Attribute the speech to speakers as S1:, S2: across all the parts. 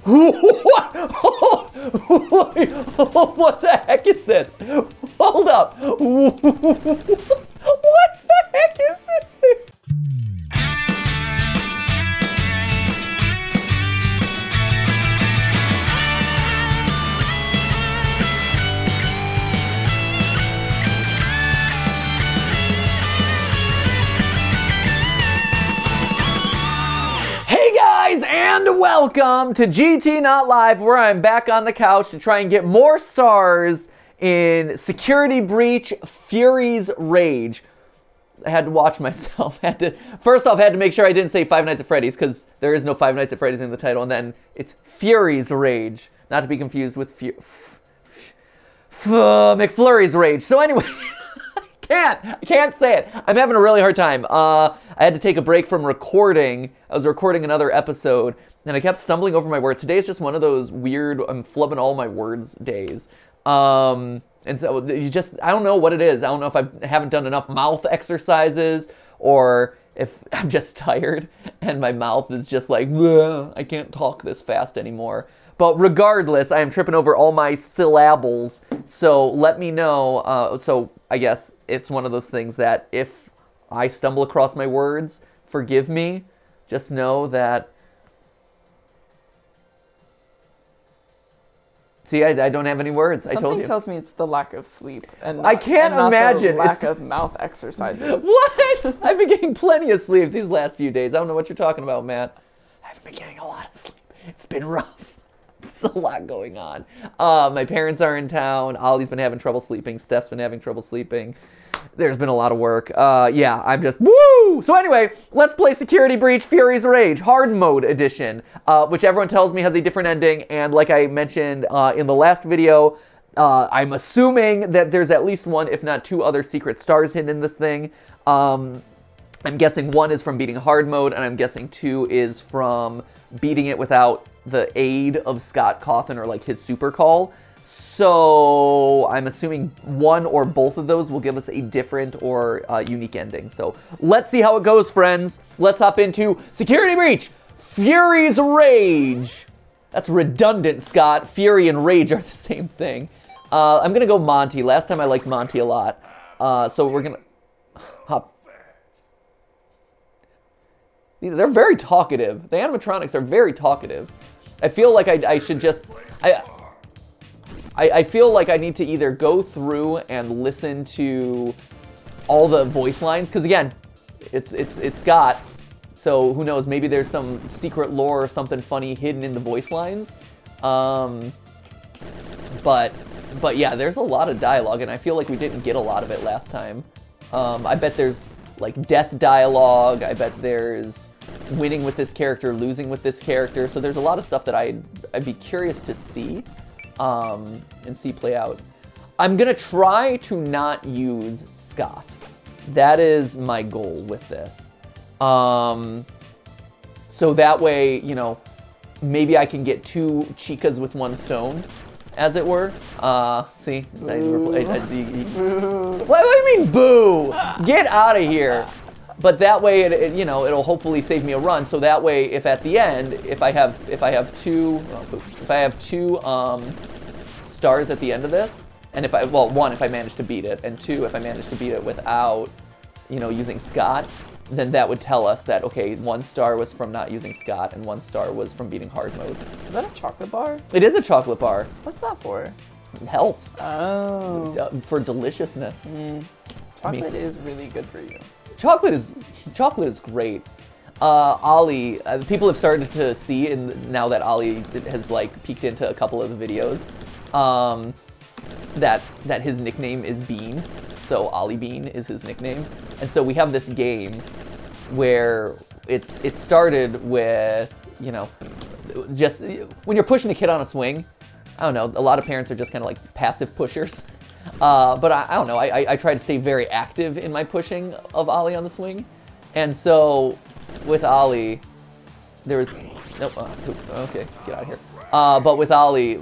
S1: What the heck is this? Hold up. What the heck is this thing? And welcome to GTLive, where I'm back on the couch to try and get more stars in Security Breach, Fury's Rage. I had to watch myself. First off, I had to make sure I didn't say Five Nights at Freddy's, because there is no Five Nights at Freddy's in the title, and then it's Fury's Rage, not to be confused with McFlurry's Rage. So anyway, I can't say it. I'm having a really hard time. I had to take a break from recording. I was recording another episode, and I kept stumbling over my words. Today is just one of those weird, I'm flubbing all my words days. And so I don't know what it is. I don't know if I haven't done enough mouth exercises, or if I'm just tired and my mouth is just like, I can't talk this fast anymore. But regardless, I am tripping over all my syllables, so let me know. So I guess it's one of those things that if I stumble across my words, forgive me. Just know that... See, I don't have any words. I told you.
S2: Something tells me it's the lack of sleep. And not,
S1: I can't imagine.
S2: The lack of mouth exercises.
S1: What? I've been getting plenty of sleep these last few days. I don't know what you're talking about, Matt. I've been getting a lot of sleep. It's been rough. It's a lot going on. My parents are in town. Ollie's been having trouble sleeping. Steph's been having trouble sleeping. There's been a lot of work. Yeah, I'm just, woo! So anyway, let's play Security Breach, Fury's Rage, Hard Mode Edition, which everyone tells me has a different ending, and like I mentioned in the last video, I'm assuming that there's at least one, if not two other secret stars hidden in this thing. I'm guessing one is from beating Hard Mode, and I'm guessing two is from beating it without the aid of Scott Cawthon or like his super call. So I'm assuming one or both of those will give us a different or unique ending. So let's see how it goes, friends. Let's hop into Security Breach, Fury's Rage. That's redundant, Scott. Fury and Rage are the same thing. I'm gonna go Monty. Last time I liked Monty a lot. So we're gonna hop. They're very talkative. The animatronics are very talkative. I feel like I should just... I feel like I need to either go through and listen to all the voice lines, because again, it's Scott, so who knows, maybe there's some secret lore or something funny hidden in the voice lines. But yeah, there's a lot of dialogue, and I feel like we didn't get a lot of it last time. I bet there's like death dialogue, I bet there's winning with this character, losing with this character, so there's a lot of stuff that I'd be curious to see. And see play out. I'm gonna try to not use Scott. That is my goal with this. So that way, you know, maybe I can get two chicas with one stone, as it were. See? What do you mean, boo? Get out of here. But that way, you know, it'll hopefully save me a run. So that way, if at the end, if I have two stars at the end of this, and one, if I manage to beat it, and two, if I manage to beat it without, you know, using Scott, then that would tell us that, okay, one star was from not using Scott, and one star was from beating Hard Mode.
S2: Is that a chocolate bar?
S1: It is a chocolate bar.
S2: What's that for?
S1: Health.
S2: Oh.
S1: For deliciousness.
S2: Chocolate is really good for you.
S1: Chocolate is great. Ollie, people have started to see, now that Ollie has like peeked into a couple of the videos, that his nickname is Bean. So Ollie Bean is his nickname. And so we have this game where it started with, you know, just when you're pushing a kid on a swing, I don't know, a lot of parents are just kind of like passive pushers. But I don't know, I try to stay very active in my pushing of Ollie on the swing. And so with Ollie, there was, nope, okay, get out of here. But with Ollie,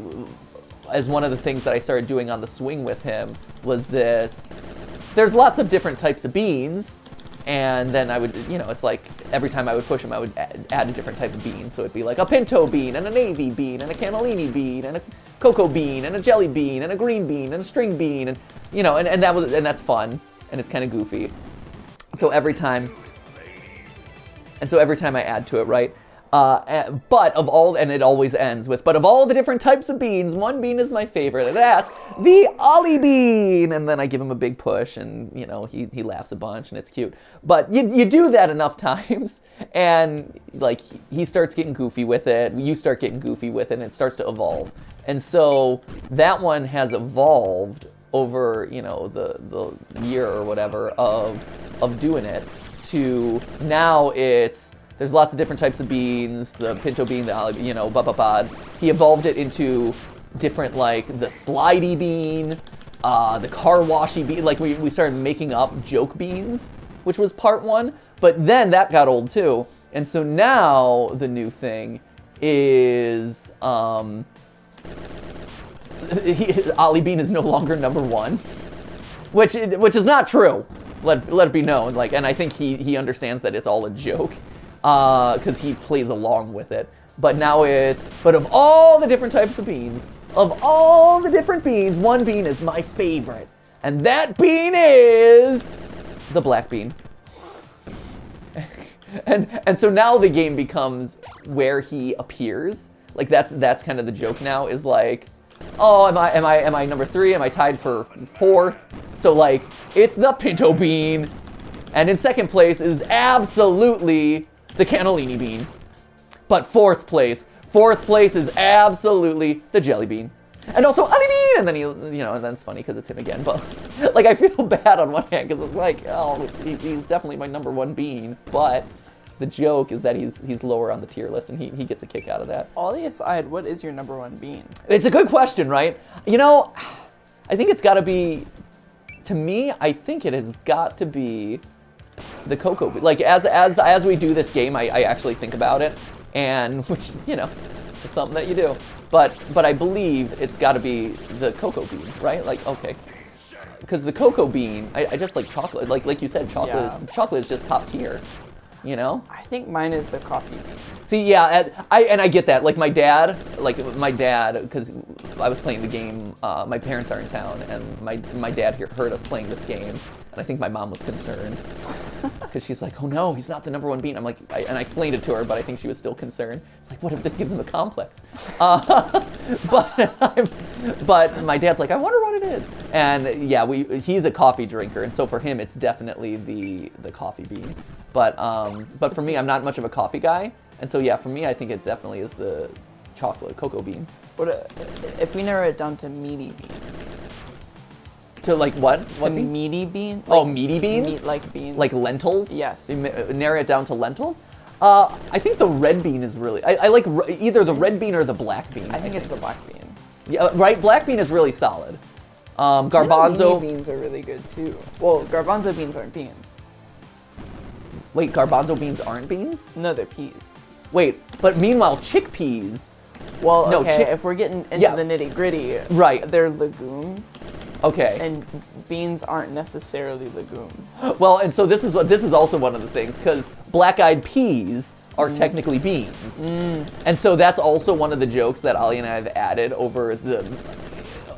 S1: as one of the things that I started doing on the swing with him was this. There's lots of different types of beans, And then I would, you know, it's like every time I would push him, I would add a different type of bean. So it'd be like a pinto bean, and a navy bean, and a cannellini bean, and a cocoa bean, and a jelly bean, and a green bean, and a string bean, and you know, and that's fun, and it's kind of goofy. So every time I add to it, right? But of all, and it always ends with, but of all the different types of beans, one bean is my favorite. That's the Ollie bean. And then I give him a big push, and you know, he laughs a bunch, and it's cute. But you do that enough times, and like he starts getting goofy with it. You start getting goofy with it, and it starts to evolve. And so that one has evolved over, you know, the year or whatever of doing it to now it's. There's lots of different types of beans, the pinto bean, the olive, you know, He evolved it into different, like, the slidey bean, the car washy bean. Like, we started making up joke beans, which was part one. But then that got old, too. And so now the new thing is, Ollie Bean is no longer #1, which is not true. Let it be known. Like, and I think he understands that it's all a joke. Because he plays along with it. But now but of all the different types of beans, one bean is my favorite. And that bean is the black bean. and so now the game becomes where he appears. Like that's kind of the joke now, is like, oh, am I number 3? Am I tied for 4th? So like, it's the pinto bean. And in 2nd place is absolutely the cannellini bean. But 4th place is absolutely the jelly bean. And also Ollie bean! And then and then it's funny because it's him again. But like, I feel bad on one hand because it's like, oh, he's definitely my #1 bean. But the joke is that he's lower on the tier list, and he gets a kick out of that.
S2: Ollie aside, what is your #1 bean?
S1: It's a good question, right? You know, I think it's got to be, to me, I think it has got to be the cocoa bean. Like, as we do this game, I actually think about it, and which, you know, it's something that you do. But I believe it's got to be the cocoa bean, right? Like, okay, because the cocoa bean, I just like chocolate. Like you said, chocolate is just top tier, you know?
S2: I think mine is the coffee bean.
S1: See, yeah, I get that. Like my dad, because I was playing the game. My parents are in town, and my dad heard us playing this game, and I think my mom was concerned because she's like, "Oh no, he's not the #1 bean." I'm like, and I explained it to her, but I think she was still concerned. It's like, what if this gives him a complex? But my dad's like, I wonder what it is. And yeah, he's a coffee drinker, and so for him, it's definitely the coffee bean. But for me, I'm not much of a coffee guy. And so, yeah, for me, I think it definitely is the cocoa bean.
S2: What if we narrow it down to meaty beans?
S1: To like what?
S2: What bean? Meaty beans?
S1: Like, oh, meaty beans?
S2: Meat-like beans.
S1: Like lentils?
S2: Yes.
S1: You narrow it down to lentils? I think the red bean is really... I like either the red bean or the black bean.
S2: I think it's the black bean.
S1: Yeah, right? Black bean is really solid. Garbanzo...
S2: Meaty beans are really good, too. Well, garbanzo beans aren't beans.
S1: Wait, garbanzo beans aren't beans?
S2: No, they're peas.
S1: Wait, but meanwhile, chickpeas...
S2: Well, no, okay, if we're getting into the nitty-gritty,
S1: right,
S2: they're legumes.
S1: Okay.
S2: And beans aren't necessarily legumes.
S1: Well, and so this is also one of the things, because black-eyed peas are technically beans. And so that's also one of the jokes that Ollie and I have added over the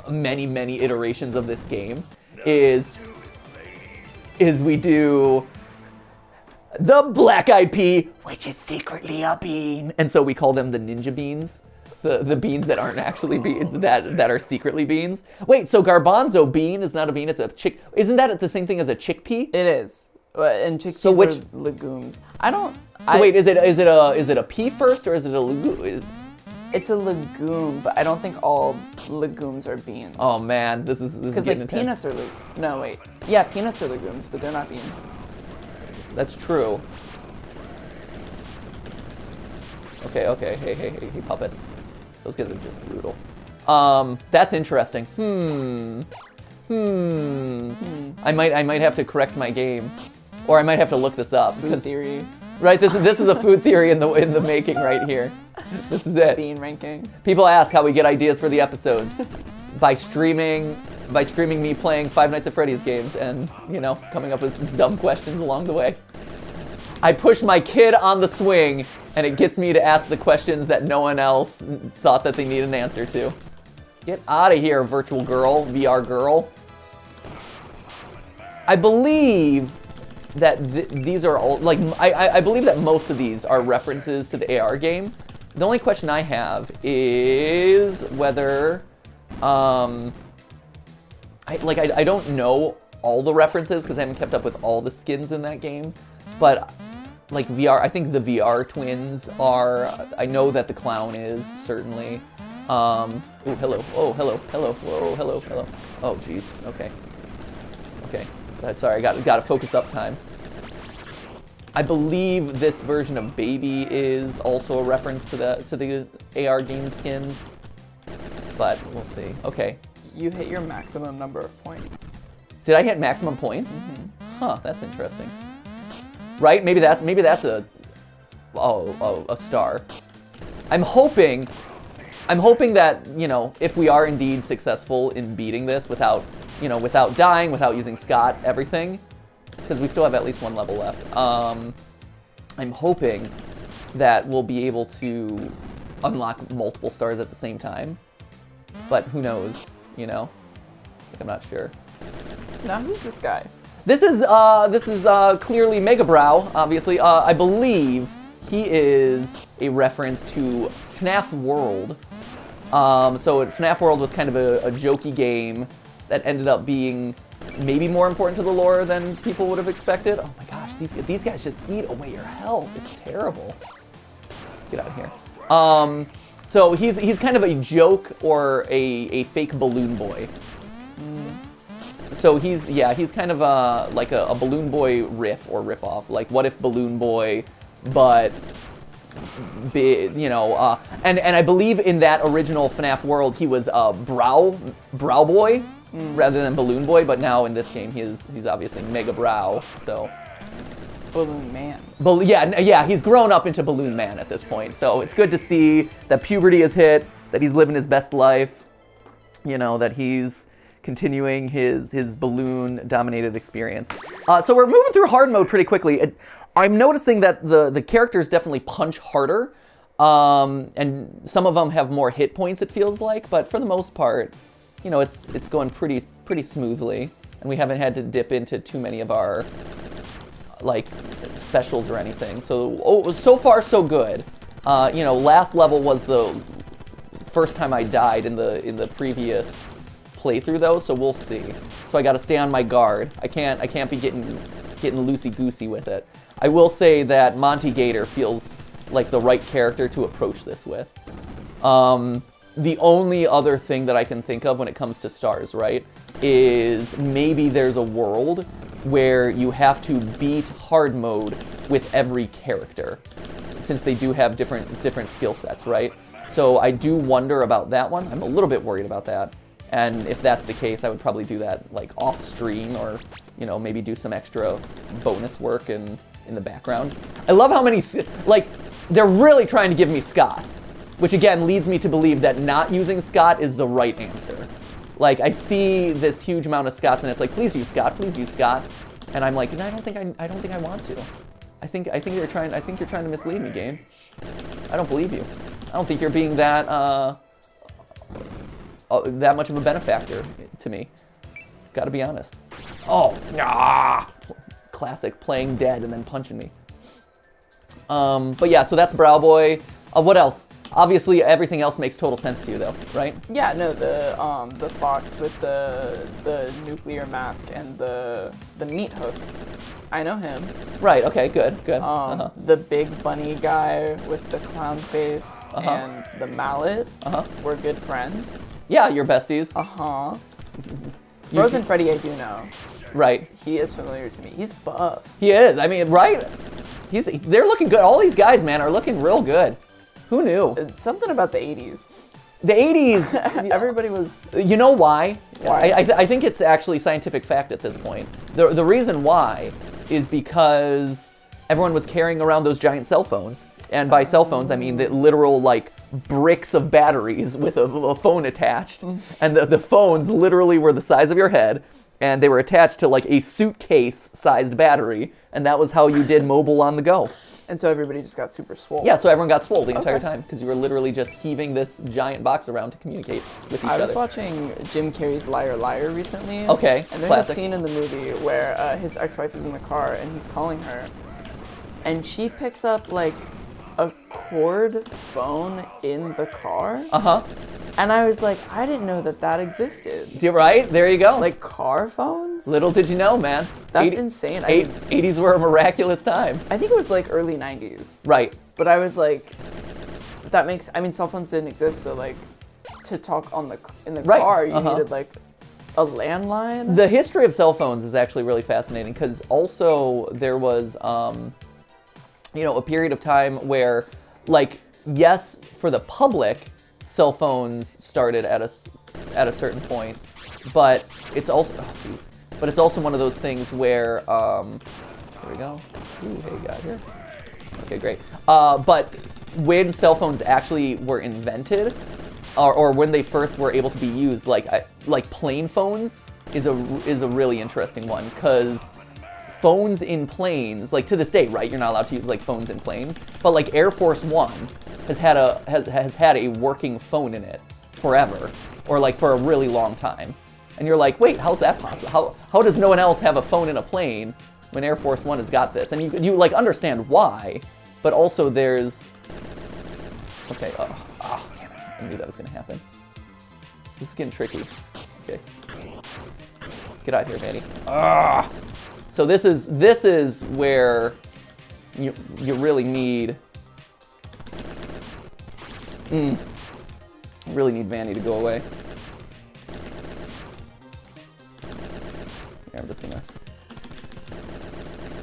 S1: many, many iterations of this game, is we do the black-eyed pea, which is secretly a bean. And so we call them the ninja beans. The beans that aren't actually beans, that are secretly beans. Wait, so garbanzo bean is not a bean, it's a chick. Isn't that the same thing as a chickpea?
S2: It is. And chickpeas are legumes.
S1: Wait, is it a pea first, or is it a legume?
S2: It's a legume, but I don't think all legumes are beans.
S1: Oh man, this is
S2: because like peanuts are no wait. Yeah, peanuts are legumes, but they're not beans.
S1: That's true. Okay, hey, puppets. Those guys are just brutal. That's interesting. I might have to correct my game, or I might have to look this up.
S2: Food theory.
S1: Right, this is a food theory in the making right here. This is it.
S2: Bean ranking.
S1: People ask how we get ideas for the episodes by streaming by streaming me playing Five Nights at Freddy's games and, you know, coming up with dumb questions along the way. I push my kid on the swing, and it gets me to ask the questions that no one else thought that they need an answer to. Get out of here, virtual girl, VR girl. I believe that these are all, like, I believe that most of these are references to the AR game. The only question I have is whether, I don't know all the references because I haven't kept up with all the skins in that game, but like VR, I think the VR twins are, I know that the clown is, certainly. Ooh, hello, oh, hello, hello, whoa, hello, hello. Oh, jeez, okay. Okay, sorry, I gotta focus up time. I believe this version of Baby is also a reference to the AR game skins, but we'll see. Okay.
S2: You hit your maximum number of points.
S1: Did I hit maximum points? Mm-hmm. Huh, that's interesting. Right? Maybe that's a star. I'm hoping that, you know, if we are indeed successful in beating this without dying, without using Scott, everything, because we still have at least one level left. I'm hoping that we'll be able to unlock multiple stars at the same time, but who knows, you know? Like, I'm not sure.
S2: Now, who's this guy?
S1: This is clearly Mega Brow, obviously. I believe he is a reference to FNAF World. So FNAF World was kind of a jokey game that ended up being maybe more important to the lore than people would have expected. Oh my gosh, these guys just eat away your health. It's terrible. Get out of here. So he's kind of a joke or a fake balloon boy. So he's kind of like a Balloon Boy riff or rip-off. Like, what if Balloon Boy, but, you know, and I believe in that original FNAF World, he was Brow Boy rather than Balloon Boy, but now in this game, he's obviously Mega Brow, so.
S2: Balloon Man.
S1: Yeah, he's grown up into Balloon Man at this point, so it's good to see that puberty has hit, that he's living his best life, you know, that he's continuing his balloon-dominated experience. So we're moving through hard mode pretty quickly. I'm noticing that the characters definitely punch harder, and some of them have more hit points, it feels like, but for the most part, you know, it's going pretty smoothly, and we haven't had to dip into too many of our, like, specials or anything. So, so far so good. You know, last level was the first time I died in the previous playthrough though, so we'll see. So I gotta stay on my guard. I can't be getting loosey-goosey with it. I will say that Monty Gator feels like the right character to approach this with. The only other thing that I can think of when it comes to stars, right, is maybe there's a world where you have to beat hard mode with every character, since they do have different skill sets, right? So I do wonder about that one. I'm a little bit worried about that. And if that's the case, I would probably do that like off stream, or, you know, maybe do some extra bonus work in the background. I love how many, like, they're really trying to give me Scots, which again leads me to believe that not using Scott is the right answer. Like, I see this huge amount of Scots and it's like, please use Scott, please use Scott. And I'm like, no, I don't think I want to. I think you're trying to mislead me, game. I don't believe you. I don't think you're being that that much of a benefactor to me. Gotta be honest. Oh, nah! Classic, playing dead and then punching me. But yeah, so that's Brow Boy. What else? Obviously, everything else makes total sense to you, though, right?
S2: Yeah, no, the fox with the nuclear mask and the meat hook. I know him.
S1: Right. Okay. Good. Good.
S2: The big bunny guy with the clown face and the mallet. We're good friends.
S1: Yeah, you're besties.
S2: Frozen Freddy, I do know.
S1: Right.
S2: He is familiar to me. He's buff.
S1: He is. I mean, right? They're looking good. All these guys, man, are looking real good. Who knew?
S2: It's something about the 80s.
S1: The 80s.
S2: Everybody was...
S1: You know why?
S2: Why?
S1: I think it's actually scientific fact at this point. The reason why is because everyone was carrying around those giant cell phones. And by cell phones, I mean the literal, like, bricks of batteries with a phone attached. And the phones literally were the size of your head, and they were attached to, like, a suitcase-sized battery, and that was how you did mobile on the go.
S2: And so everybody just got super swole.
S1: Yeah, so everyone got swole the entire time, because you were literally just heaving this giant box around to communicate with each other.
S2: I was watching Jim Carrey's Liar Liar recently.
S1: Okay,
S2: and there's
S1: classic.
S2: a scene in the movie where his ex-wife is in the car, and he's calling her, and she picks up, like, a cord phone in the car.
S1: Uh-huh.
S2: And I was like, I didn't know that existed.
S1: You're right, there you go.
S2: Like car phones?
S1: Little did you know, man.
S2: That's insane.
S1: 80s were a miraculous time.
S2: I think it was like early 90s.
S1: Right.
S2: But I was like, that makes, I mean, cell phones didn't exist, so like, to talk in the car, you needed like a landline.
S1: The history of cell phones is actually really fascinating, because also there was, you know, a period of time where, like, yes, for the public, cell phones started at a certain point, but it's also but it's also one of those things where here we go. Ooh, hey, got here. Okay, great. But when cell phones actually were invented, or when they first were able to be used, like plane phones is a really interesting one, because phones in planes, like to this day, right? You're not allowed to use like phones in planes, but like Air Force One has had a working phone in it forever, or like for a really long time. And you're like, wait, how's that possible? How does no one else have a phone in a plane when Air Force One has got this? And you like understand why, but also there's, okay, damn it, I knew that was gonna happen. This is getting tricky. Okay, get out of here, Manny. So this is where you really need. Really need Vanny to go away. Yeah, I'm just gonna.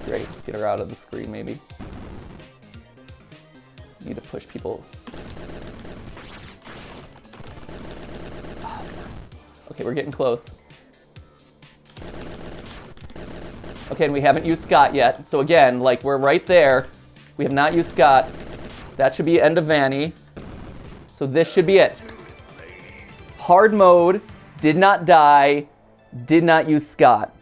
S1: Great, get her out of the screen maybe. Need to push people. Okay, we're getting close. Okay, and we haven't used Scott yet. So again, like, we're right there. We have not used Scott. That should be end of Vanny. So this should be it. Hard mode, did not die, did not use Scott.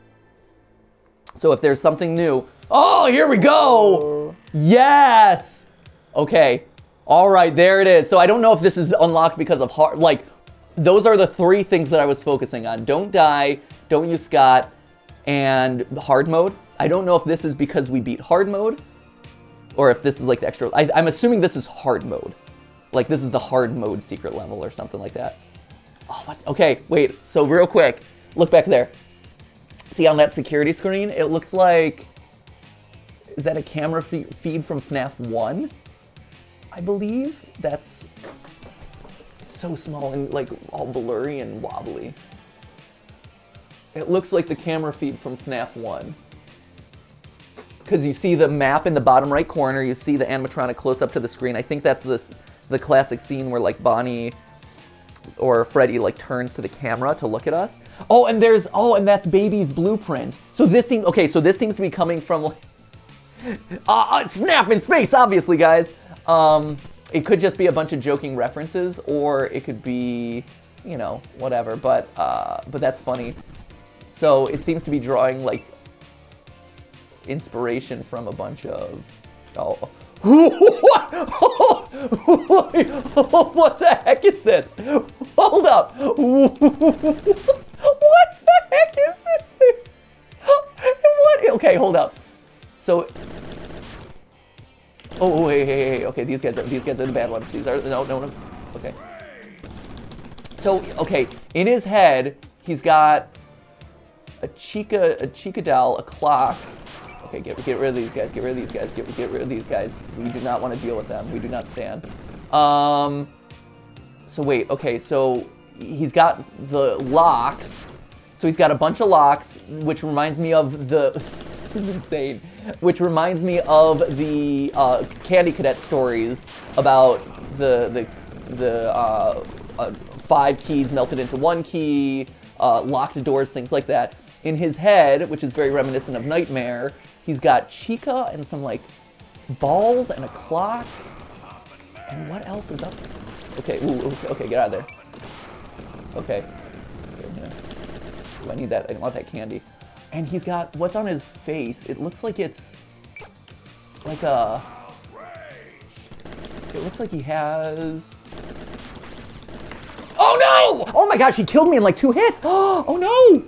S1: So if there's something new, oh, here we go! Yes! Okay, all right, there it is. So I don't know if this is unlocked because of hard, like, those are the three things that I was focusing on. Don't die, don't use Scott, and hard mode. I don't know if this is because we beat hard mode, or if this is like the extra, I'm assuming this is hard mode. Like, this is the hard mode secret level or something like that. Oh, what? Okay, wait. So real quick, look back there. See on that security screen? It looks like, is that a camera feed from FNAF 1? I believe that's so small and like all blurry and wobbly. It looks like the camera feed from FNAF 1. Because you see the map in the bottom right corner, you see the animatronic close up to the screen. I think that's the classic scene where like Bonnie or Freddy like turns to the camera to look at us. Oh, and that's Baby's blueprint. So this seems, okay, so this seems to be coming from like, it's FNAF in space, obviously, guys. It could just be a bunch of joking references, or it could be, you know, whatever, but that's funny. So it seems to be drawing like inspiration from a bunch of, what the heck is this? Hold up. What the heck is this thing? What? Okay, hold up. So, oh, hey, okay, these guys are the bad ones. These are, no. Okay. So, okay, in his head, he's got a Chica doll, a clock. Okay, get rid of these guys, get rid of these guys, get rid of these guys. We do not want to deal with them. We do not stand. So wait, okay, so he's got the locks. So he's got a bunch of locks, which reminds me of the, this is insane, which reminds me of the Candy Cadet stories about the 5 keys melted into 1 key, locked doors, things like that. In his head, which is very reminiscent of Nightmare, he's got Chica and some like balls and a clock. And what else is up? Okay, okay, get out of there. Okay. Ooh, I need that. I want that candy. And he's got, what's on his face? It looks like it's like a, it looks like he has, oh no! Oh my gosh, he killed me in like 2 hits! Oh no!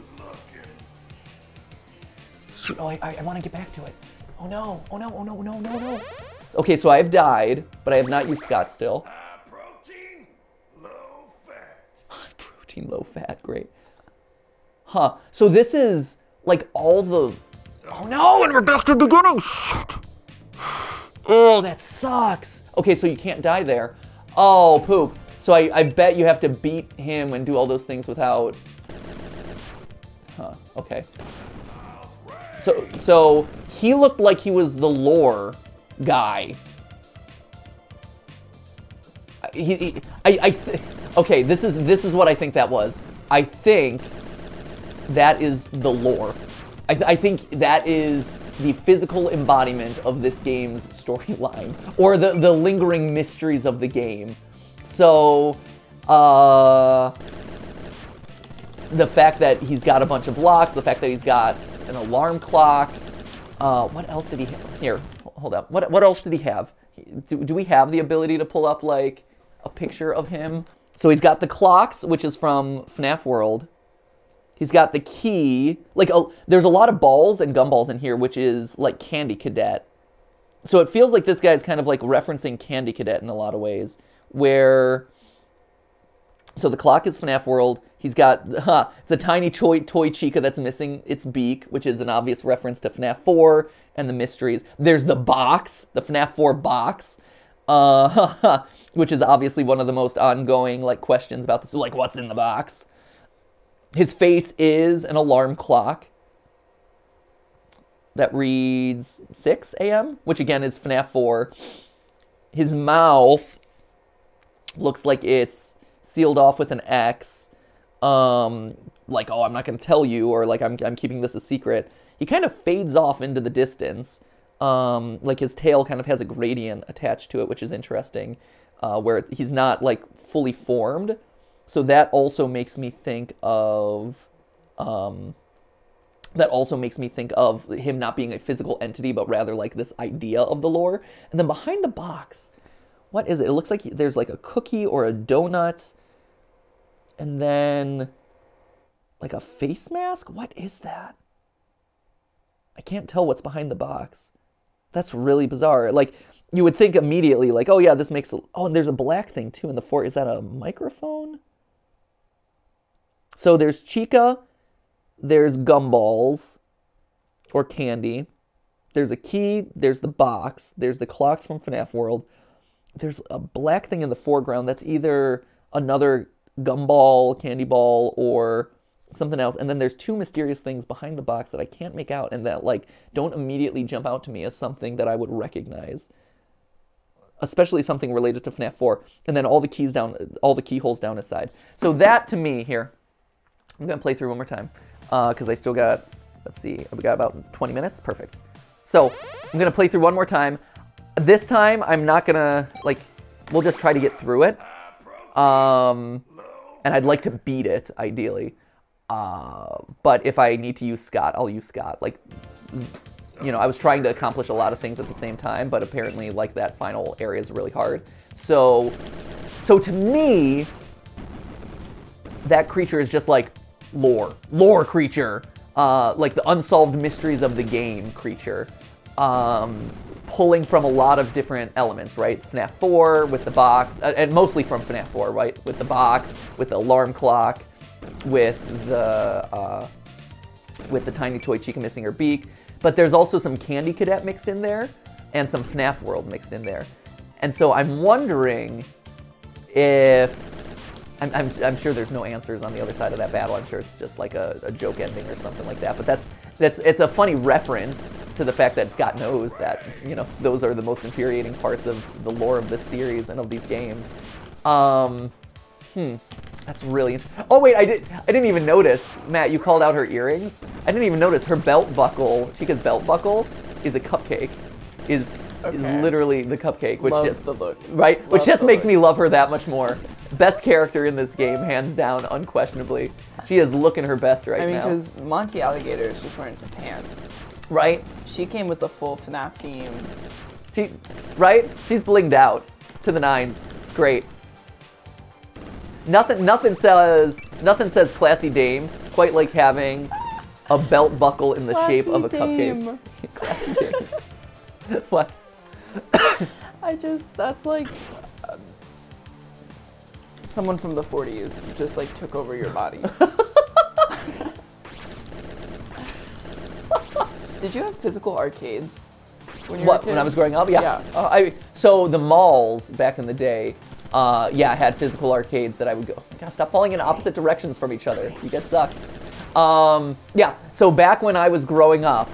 S1: Shoot, oh, I want to get back to it. Oh no, oh no, oh no, no, no, no. Okay, so I have died, but I have not used Scott still.
S3: Protein, low fat.
S1: Protein, low fat, great. Huh, so this is like all the, oh no, and we're back to the beginning, shit. Oh, that sucks. Okay, so you can't die there. Oh, poop. So I bet you have to beat him and do all those things without, huh, okay. So he looked like he was the lore guy. Okay, this is what I think that was. I think that is the lore. I think that is the physical embodiment of this game's storyline, or the lingering mysteries of the game. So, the fact that he's got a bunch of locks, the fact that he's got an alarm clock. What else did he have? Here, hold up. What else did he have? Do we have the ability to pull up like a picture of him? So he's got the clocks, which is from FNAF World. He's got the key. Like, there's a lot of balls and gumballs in here, which is like Candy Cadet. So it feels like this guy's kind of like referencing Candy Cadet in a lot of ways. Where, so the clock is FNAF World. He's got, it's a tiny toy Chica that's missing its beak, which is an obvious reference to FNAF 4 and the mysteries. There's the box, the FNAF 4 box, which is obviously one of the most ongoing like questions about this, like what's in the box. His face is an alarm clock that reads 6 a.m., which again is FNAF 4. His mouth looks like it's sealed off with an X. Like, oh, I'm not going to tell you, or like, I'm keeping this a secret. He kind of fades off into the distance. Like his tail kind of has a gradient attached to it, which is interesting, where he's not like fully formed. So that also makes me think of, him not being a physical entity, but rather like this idea of the lore. And then behind the box, what is it? It looks like there's like a cookie or a donut. And then like a face mask? What is that? I can't tell what's behind the box. That's really bizarre. Like, you would think immediately, like, oh yeah, this makes oh, and there's a black thing too in the fort. Is that a microphone? So there's Chica, there's gumballs, or candy. There's a key, there's the box, there's the clocks from FNAF World. There's a black thing in the foreground that's either another gumball, candy ball, or something else. And then there's 2 mysterious things behind the box that I can't make out and that like don't immediately jump out to me as something that I would recognize. Especially something related to FNAF 4. And then all the keys down, all the keyholes down his side. So that to me here, I'm gonna play through one more time because I still got, let's see, we got about 20 minutes, perfect. So I'm gonna play through one more time. This time I'm not gonna, like, we'll just try to get through it. And I'd like to beat it, ideally. But if I need to use Scott, I'll use Scott. Like, you know, I was trying to accomplish a lot of things at the same time, but apparently, like, that final area is really hard. So to me, that creature is just like lore creature, like the unsolved mysteries of the game creature, pulling from a lot of different elements, right? FNAF 4 with the box, and mostly from FNAF 4, right? With the box, with the alarm clock, with the tiny toy Chica missing her beak. But there's also some Candy Cadet mixed in there, and some FNAF World mixed in there. And so I'm wondering if, I'm sure there's no answers on the other side of that battle. I'm sure it's just like a joke ending or something like that. But it's a funny reference to the fact that Scott knows that, you know, those are the most infuriating parts of the lore of this series and of these games. That's really, oh wait, I didn't even notice, Matt, you called out her earrings. I didn't even notice her belt buckle, Chica's belt buckle, is a cupcake. is literally the cupcake, which
S2: Love
S1: just
S2: the look.
S1: right, which
S2: Love
S1: just
S2: the
S1: makes
S2: look.
S1: me love her that much more. Best character in this game, hands down, unquestionably. She is looking her best right
S2: I mean,
S1: now.
S2: because Monty Alligator is just wearing some pants.
S1: Right?
S2: She came with the full FNAF theme.
S1: Right? She's blinged out to the nines. It's great. Nothing says classy dame quite like having a belt buckle in the shape of a cupcake. Classy dame. What?
S2: That's like someone from the 40s just like took over your body. Did you have physical arcades when you were a kid?
S1: When I was growing up? Yeah.
S2: Yeah.
S1: So the malls back in the day, had physical arcades that I would go. Gosh, stop falling in opposite directions from each other. You guys suck. So back when I was growing up,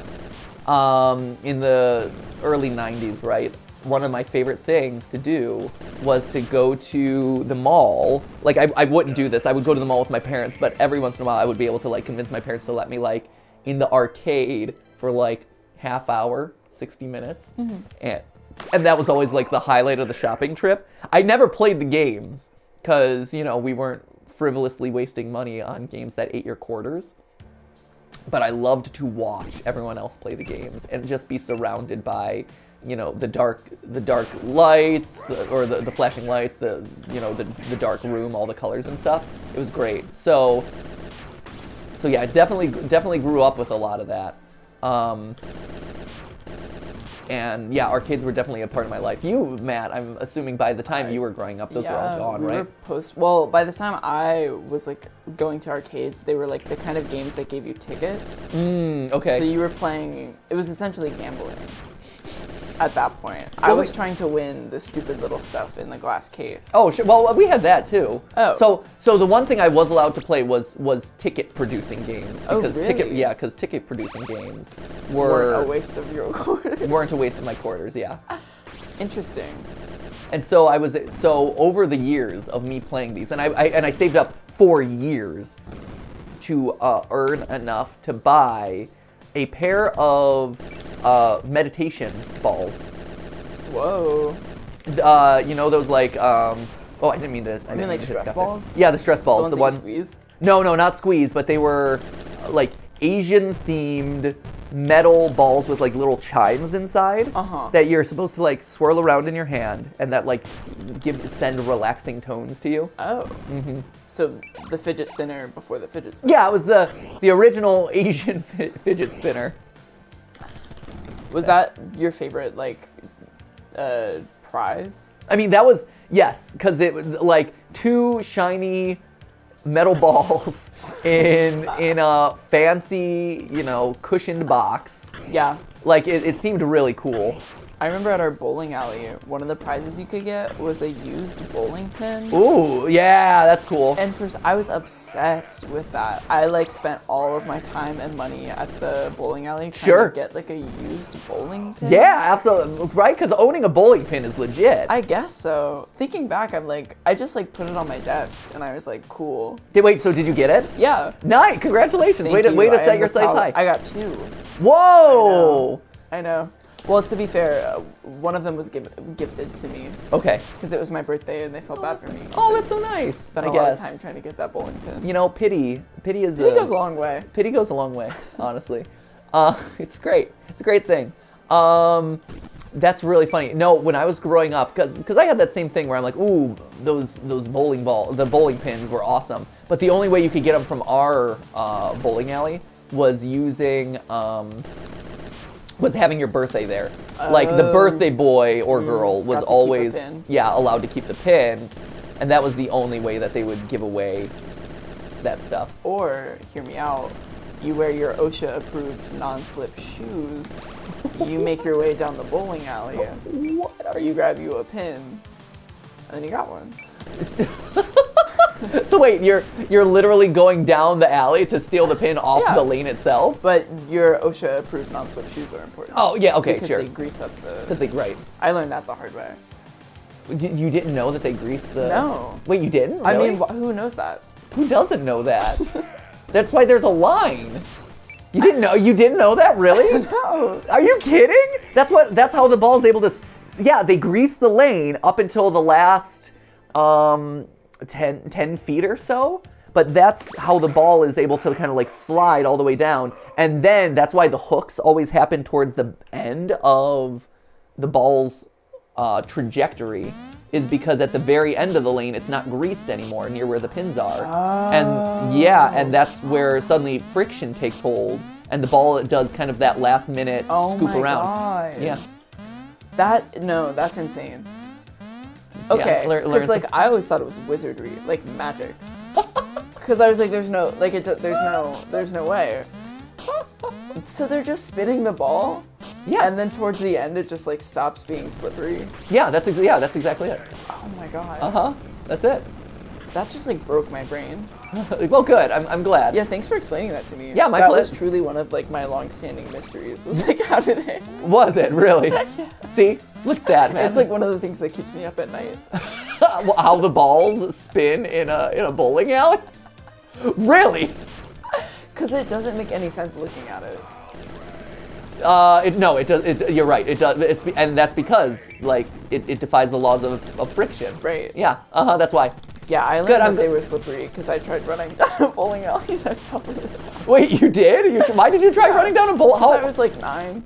S1: in the early 90s, right? One of my favorite things to do was to go to the mall. Like, I wouldn't do this. I would go to the mall with my parents, but every once in a while I would be able to, like, convince my parents to let me, like, in the arcade for, like, half hour, 60 minutes. And that was always, like, the highlight of the shopping trip. I never played the games because, you know, we weren't frivolously wasting money on games that ate your quarters. But I loved to watch everyone else play the games and just be surrounded by, you know, the dark lights, the flashing lights, the dark room, all the colors and stuff. It was great. So yeah, I definitely grew up with a lot of that. And yeah, arcades were definitely a part of my life. You, Matt, I'm assuming by the time you were growing up, those were all gone, right?
S2: Well, by the time I was like going to arcades, they were like the kind of games that gave you tickets.
S1: Okay.
S2: So you were playing, it was essentially gambling at that point. I was trying to win the stupid little stuff in the glass case.
S1: Oh, sure. Well, we had that too.
S2: Oh.
S1: So the one thing I was allowed to play was ticket producing games. Because
S2: really?
S1: Because ticket producing games weren't
S2: a waste of your quarters.
S1: Weren't a waste of my quarters, yeah.
S2: Interesting.
S1: And so over the years of me playing these, and I saved up 4 years to earn enough to buy a pair of meditation balls.
S2: Whoa.
S1: You know those like I didn't mean to.
S2: You mean like stress balls?
S1: Yeah, the stress balls.
S2: The ones that you squeeze?
S1: No, not squeeze, but they were like Asian themed metal balls with like little chimes inside that you're supposed to like swirl around in your hand and that like send relaxing tones to you.
S2: Oh. So the fidget spinner before the fidget spinner.
S1: Yeah, it was the original Asian fidget spinner.
S2: Was that your favorite like prize?
S1: I mean, that was, yes, because it was like 2 shiny metal balls in a fancy, you know, cushioned box.
S2: Yeah.
S1: Like, it seemed really cool.
S2: I remember at our bowling alley, one of the prizes you could get was a used bowling pin.
S1: Ooh, yeah, that's cool.
S2: And I was obsessed with that. I like spent all of my time and money at the bowling alley trying to get like a used bowling pin.
S1: Yeah, absolutely, right? Because owning a bowling pin is legit.
S2: I guess so. Thinking back, I'm like, I just like put it on my desk and I was like, cool.
S1: Wait, so did you get it?
S2: Yeah.
S1: Nice, congratulations. Way to set your sights high.
S2: I got 2.
S1: Whoa!
S2: I know. Well, to be fair, one of them was gifted to me.
S1: Okay.
S2: Because it was my birthday and they felt bad for me.
S1: Oh, that's so nice.
S2: Spent a lot of time trying to get that bowling pin.
S1: You know, pity is
S2: Pity goes a long way.
S1: Pity goes a long way, honestly. It's great. It's a great thing. That's really funny. No, when I was growing up, because I had that same thing where I'm like, ooh, the bowling pins were awesome. But the only way you could get them from our bowling alley was using was having your birthday there. Like the birthday boy or girl was always allowed to keep the pin, and that was the only way that they would give away that stuff.
S2: Or, hear me out, you wear your OSHA approved non-slip shoes, you make your way down the bowling alley, or you grab you a pin, and then you got one.
S1: So wait, you're literally going down the alley to steal the pin off the lane itself?
S2: But your OSHA approved non-slip shoes are important.
S1: Oh yeah, okay,
S2: because
S1: sure.
S2: They grease up the.
S1: Because right.
S2: I learned that the hard way.
S1: You didn't know that they grease the.
S2: No.
S1: Wait, you didn't? Really?
S2: I mean, who knows that?
S1: Who doesn't know that? That's why there's a line. You didn't know? You didn't know that? Really?
S2: No.
S1: Are you kidding? That's how the ball's able to... Yeah, they grease the lane up until the last 10 feet or so. But that's how the ball is able to kind of like slide all the way down. And then that's why the hooks always happen towards the end of the ball's trajectory, is because at the very end of the lane, it's not greased anymore near where the pins are.
S2: Oh.
S1: And yeah, and that's where suddenly friction takes hold and the ball does kind of that last minute scoop around.
S2: God.
S1: Yeah.
S2: That's insane. Okay,
S1: Yeah,
S2: because like I always thought it was wizardry, like magic. Because I was like, there's no way. So they're just spinning the ball,
S1: Yeah.
S2: and then towards the end, it just like stops being slippery.
S1: Yeah, that's exactly it.
S2: Oh my god.
S1: Uh-huh. That's it.
S2: That just like broke my brain.
S1: Well, good. I'm glad.
S2: Yeah, thanks for explaining that to me.
S1: Yeah, my
S2: That
S1: pleasure.
S2: was truly one of like my long-standing mysteries. Was like, how did they?
S1: Was it really? See, look at that, man.
S2: It's like one of the things that keeps me up at night.
S1: How the balls spin in a bowling alley. Really?
S2: Because it doesn't make any sense looking at it.
S1: No, it does. You're right. It does. And that's because like it defies the laws of friction.
S2: Right.
S1: Yeah. That's why.
S2: Yeah, I learned that they were slippery because I tried running down a bowling alley and I fell in it.
S1: Wait, you did? Why did you try running down a bowling?
S2: I was like 9.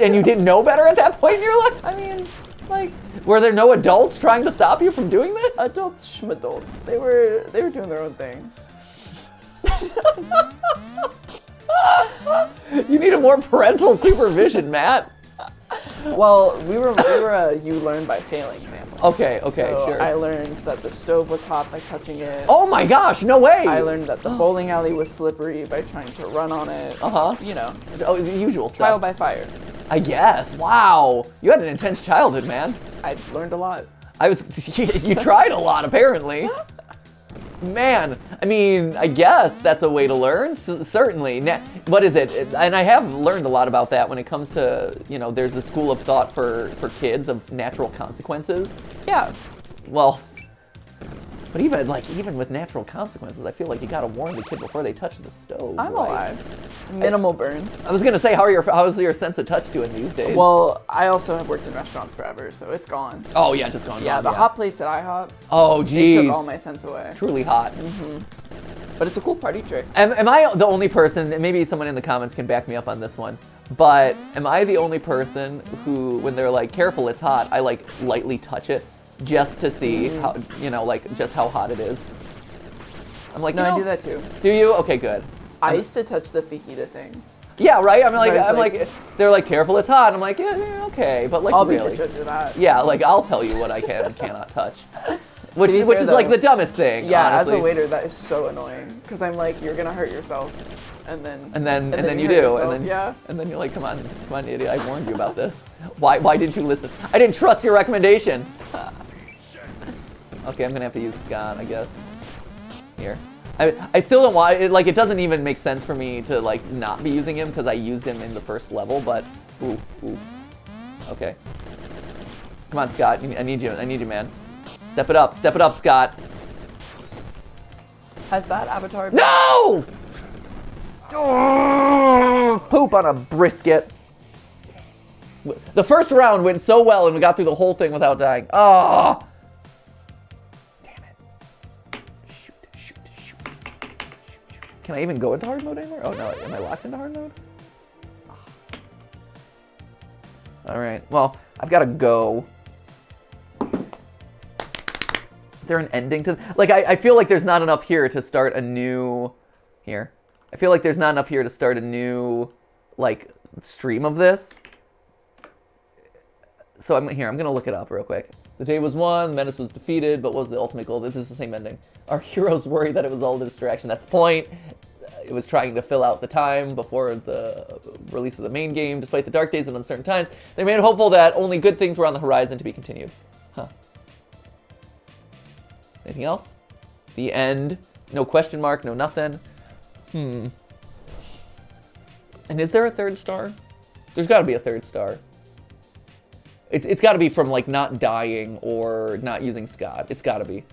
S1: And you didn't know better at that point in your life?
S2: I mean, like,
S1: Were there no adults trying to stop you from doing this?
S2: adults, schmadults. They were doing their own thing.
S1: You need a more parental supervision, Matt.
S2: Well, we were a you learn by failing family.
S1: Okay,
S2: So
S1: sure.
S2: I learned that the stove was hot by touching it.
S1: Oh my gosh, no way!
S2: I learned that the bowling alley was slippery by trying to run on it.
S1: You
S2: know,
S1: Oh, the usual stuff.
S2: trial by fire.
S1: I guess. Wow. You had an intense childhood, man.
S2: I learned a lot.
S1: You tried a lot, apparently. Man, I mean, I guess that's a way to learn, certainly. What is it? And I have learned a lot about that when it comes to, there's the school of thought for kids of natural consequences.
S2: Yeah.
S1: Well, but even with natural consequences, I feel like you gotta warn the kid before they touch the stove.
S2: I'm
S1: right?
S2: alive. Minimal burns.
S1: I was gonna say, how's your sense of touch doing these days?
S2: Well, I also have worked in restaurants forever, so it's gone.
S1: Oh yeah, just gone.
S2: Yeah, the hot plates at IHOP,
S1: Oh
S2: they
S1: geez.
S2: took all my sense away.
S1: Truly hot.
S2: But it's a cool party trick.
S1: Am I the only person, and maybe someone in the comments can back me up on this one, but am I the only person who, when they're like, careful, it's hot, I like lightly touch it just to see how, just how hot it is? I'm like,
S2: No, I do that too.
S1: Do you? Okay, good.
S2: I used to touch the fajita things.
S1: Yeah, right? I'm
S2: was
S1: like, they're like, careful, it's hot. I'm like, yeah, okay, but like,
S2: I'll
S1: really?
S2: be the judge of that.
S1: Yeah, like, I'll tell you what I can and cannot touch. Which
S2: be
S1: is
S2: fair,
S1: like
S2: though,
S1: the dumbest thing,
S2: Yeah,
S1: honestly.
S2: as a waiter, that is so annoying. Because I'm like, you're gonna hurt yourself. And then
S1: you
S2: hurt
S1: do,
S2: yourself,
S1: and then
S2: yeah.
S1: and then you're like, come on, idiot! I warned you about this. Why didn't you listen? I didn't trust your recommendation. Okay, I'm gonna have to use Scott, I guess. Here, I still don't want it. Like, it doesn't even make sense for me to like not be using him because I used him in the first level. But ooh. Okay, come on, Scott. I need you, man. Step it up, Scott.
S2: Has that avatar been
S1: No! Poop on a brisket. The first round went so well and we got through the whole thing without dying. Oh! Damn it. Shoot. Can I even go into hard mode anymore? Oh no, am I locked into hard mode? Alright, well, I've got to go. Is there an ending to... Like, I feel like there's not enough here to start a new... Here. I feel like there's not enough here to start a new, like, stream of this. So I'm going to look it up real quick. The day was won, Menace was defeated, but what was the ultimate goal? This is the same ending. Our heroes worried that it was all a distraction. That's the point. It was trying to fill out the time before the release of the main game. Despite the dark days and uncertain times, they remained hopeful that only good things were on the horizon to be continued. Huh. Anything else? The end. No question mark, no nothing. And is there a third star? There's got to be a third star. It's got to be from, like, not dying or not using Scott. It's got to be.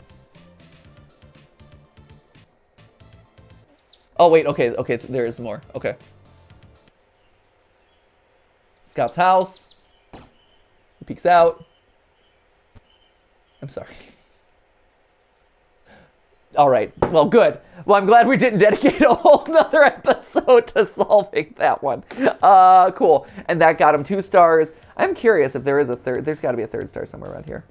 S1: Oh, wait, okay, okay, there is more. Okay. Scout's house. He peeks out. I'm sorry. All right. Well, good. Well, I'm glad we didn't dedicate a whole nother episode to solving that one. Cool. And that got him 2 stars. I'm curious if there is a third. There's got to be a 3rd star somewhere around here.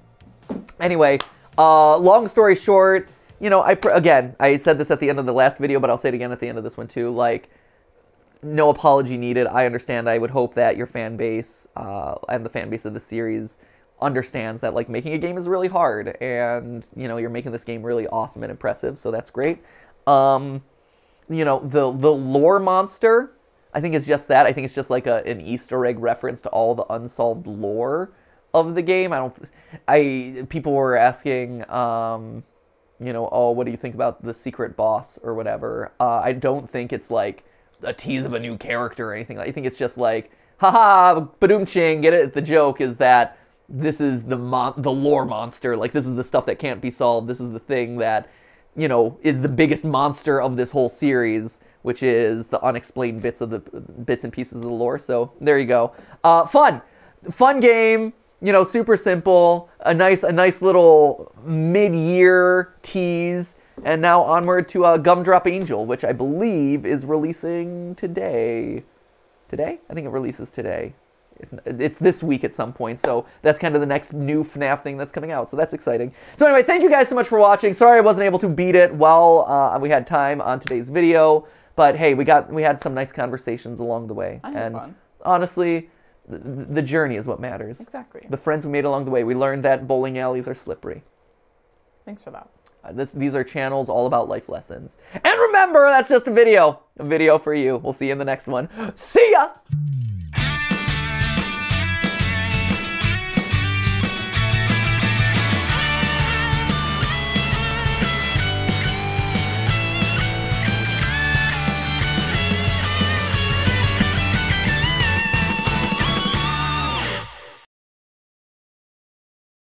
S1: Anyway, long story short, you know, again, I said this at the end of the last video, but I'll say it again at the end of this one too. Like, no apology needed. I understand. I would hope that your fan base and the fan base of the series understands that, like, making a game is really hard, and, you know, you're making this game really awesome and impressive, so that's great. You know, the lore monster, I think is just that. I think it's just like an Easter egg reference to all the unsolved lore of the game. People were asking, you know, oh, what do you think about the secret boss or whatever? I don't think it's like a tease of a new character or anything. I think it's just like, haha, badoom-ching, get it? The joke is that this is the lore monster. Like, this is the stuff that can't be solved. This is the thing that, you know, is the biggest monster of this whole series, which is the unexplained bits and pieces of the lore. So there you go. Fun game. You know, super simple. A nice little mid-year tease. And now onward to Gumdrop Angel, which I believe is releasing today. Today? I think it releases today. It's this week at some point, so that's kind of the next new FNAF thing that's coming out, so that's exciting. So anyway, thank you guys so much for watching. Sorry I wasn't able to beat it while we had time on today's video, but hey, we had some nice conversations along the way.
S2: I had fun.
S1: Honestly, the journey is what matters.
S2: Exactly.
S1: The friends we made along the way. We learned that bowling alleys are slippery.
S2: Thanks for that.
S1: These are channels all about life lessons. And remember, that's just a video for you. We'll see you in the next one. See ya!